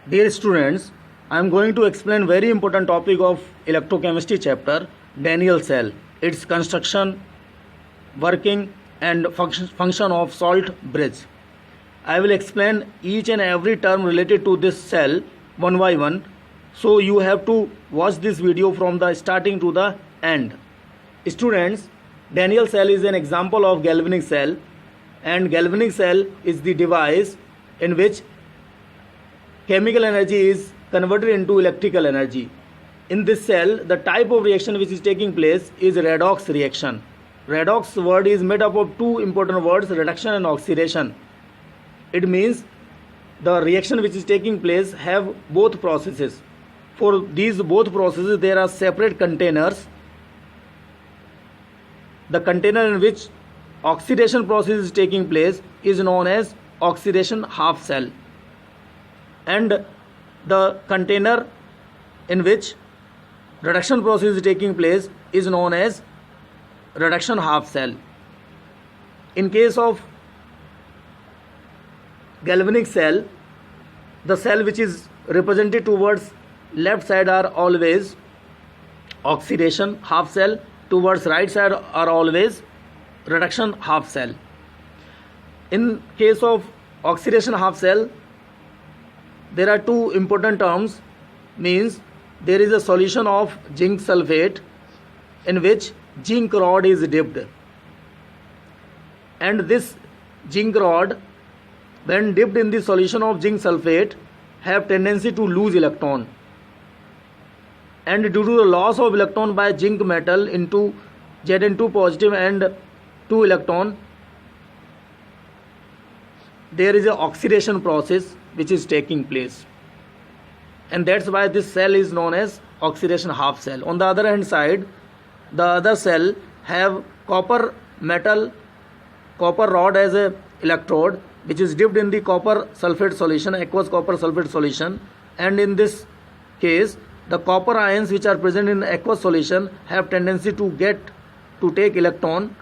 Dear students, I am going to explain very important topic of electrochemistry chapter, Daniell cell, its construction, working and function of salt bridge. I will explain each and every term related to this cell one by one. So you have to watch this video from the starting to the end. Students, Daniell cell is an example of galvanic cell, and galvanic cell is the device in which chemical energy is converted into electrical energy. In this cell, the type of reaction which is taking place is redox reaction. Redox word is made up of two important words, reduction and oxidation. It means the reaction which is taking place have both processes. For these both processes there are separate containers. The container in which oxidation process is taking place is known as oxidation half cell, and the container in which reduction process is taking place is known as reduction half cell. In case of galvanic cell, the cell which is represented towards left side are always oxidation half cell, towards right side are always reduction half cell. In case of oxidation half cell, there are two important terms, means there is a solution of zinc sulfate in which zinc rod is dipped, and this zinc rod when dipped in the solution of zinc sulfate have tendency to lose electron, and due to the loss of electron by zinc metal into Zn2 positive and 2 electron, there is a oxidation process which is taking place, and that's why this cell is known as oxidation half cell. On the other hand side, the other cell have copper rod as a electrode which is dipped in the copper sulfate solution, aqueous copper sulfate solution, and in this case the copper ions which are present in aqueous solution have tendency to take electron,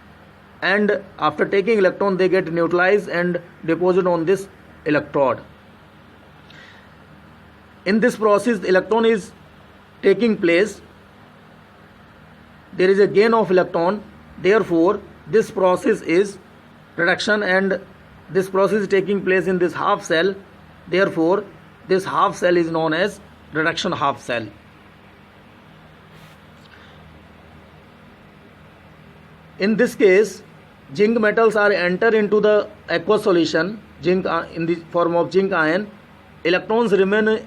and after taking electron they get neutralized and deposit on this electrode. In this process electron is taking place, there is a gain of electron, therefore this process is reduction, and this process is taking place in this half cell, therefore this half cell is known as reduction half cell. In this case, zinc metals are entered into the aqueous solution, zinc in the form of zinc ion. Electrons remain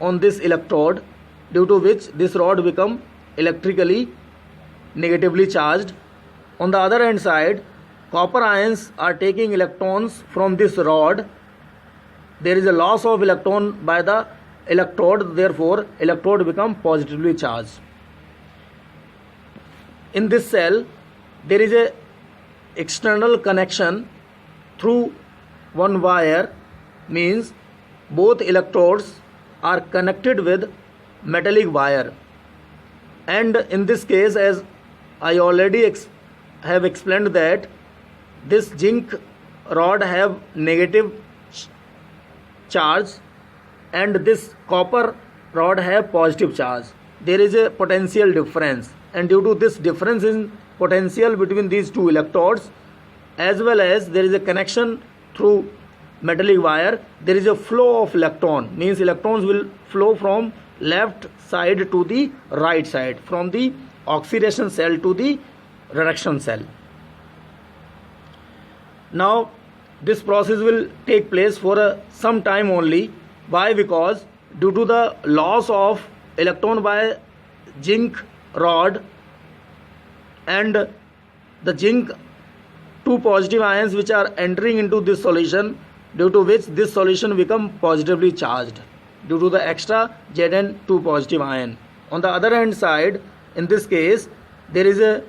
on this electrode, due to which this rod become electrically negatively charged. On the other hand side, copper ions are taking electrons from this rod. There is a loss of electron by the electrode, therefore electrode become positively charged. In this cell, there is a external connection through one wire, means both electrodes are connected with metallic wire, and in this case, as I already have explained, that this zinc rod have negative charge and this copper rod have positive charge. There is a potential difference, and due to this difference in potential between these two electrodes, as well as there is a connection through metallic wire, there is a flow of electron, means electrons will flow from left side to the right side, from the oxidation cell to the reduction cell. Now this process will take place for some time only. Why? Because due to the loss of electron by zinc rod and the zinc 2 positive ions which are entering into this solution, due to which this solution become positively charged due to the extra Zn2 positive ion. On the other hand side, in this case, there is a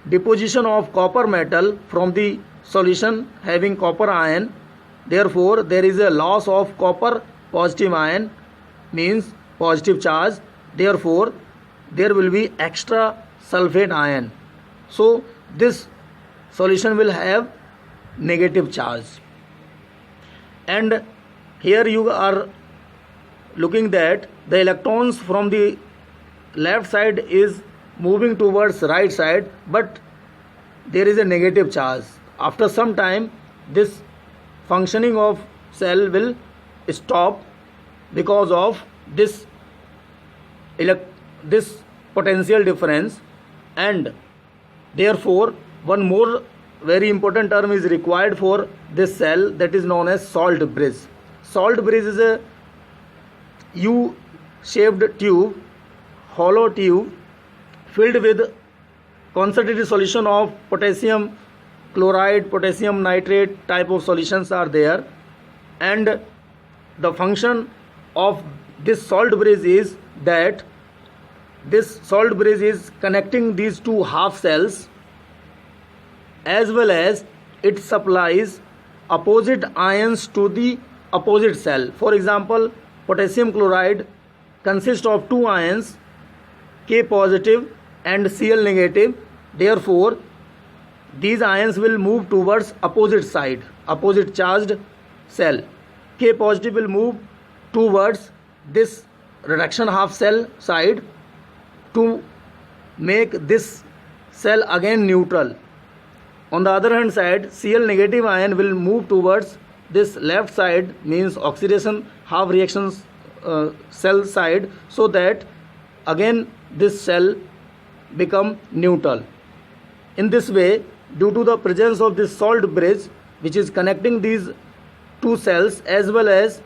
deposition of copper metal from the solution having copper ion, therefore there is a loss of copper positive ion, means positive charge, therefore there will be extra sulfate ion, so this solution will have negative charge. And Here you are looking that the electrons from the left side is moving towards right side, but there is a negative charge. After some time, this functioning of cell will stop because of this this potential difference, and therefore one more very important term is required for this cell, that is known as salt bridge. Salt bridge is a U-shaped tube, hollow tube filled with concentrated solution of potassium chloride, potassium nitrate type of solutions are there, and the function of this salt bridge is that this salt bridge is connecting these two half cells, as well as it supplies opposite ions to the opposite cell. For example, potassium chloride consists of two ions, K positive and Cl negative. Therefore, these ions will move towards opposite side, opposite charged cell. K positive will move towards this reduction half cell side to make this cell again neutral. On the other hand side, Cl negative ion will move towards this left side, means oxidation half reactions cell side, so that again this cell become neutral. In this way, due to the presence of this salt bridge which is connecting these two cells, as well as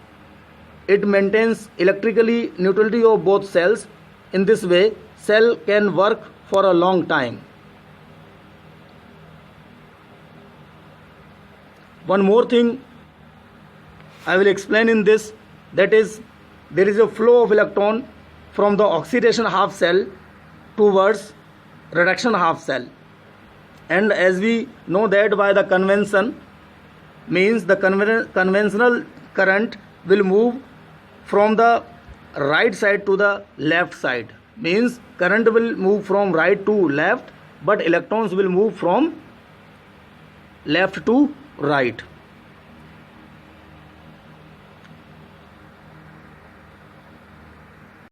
it maintains electrically neutrality of both cells, in this way cell can work for a long time. One more thing I will explain in this, that is, there is a flow of electron from the oxidation half cell towards reduction half cell, and as we know that by the convention, means the conventional current will move from the right side to the left side, means current will move from right to left, but electrons will move from left to right.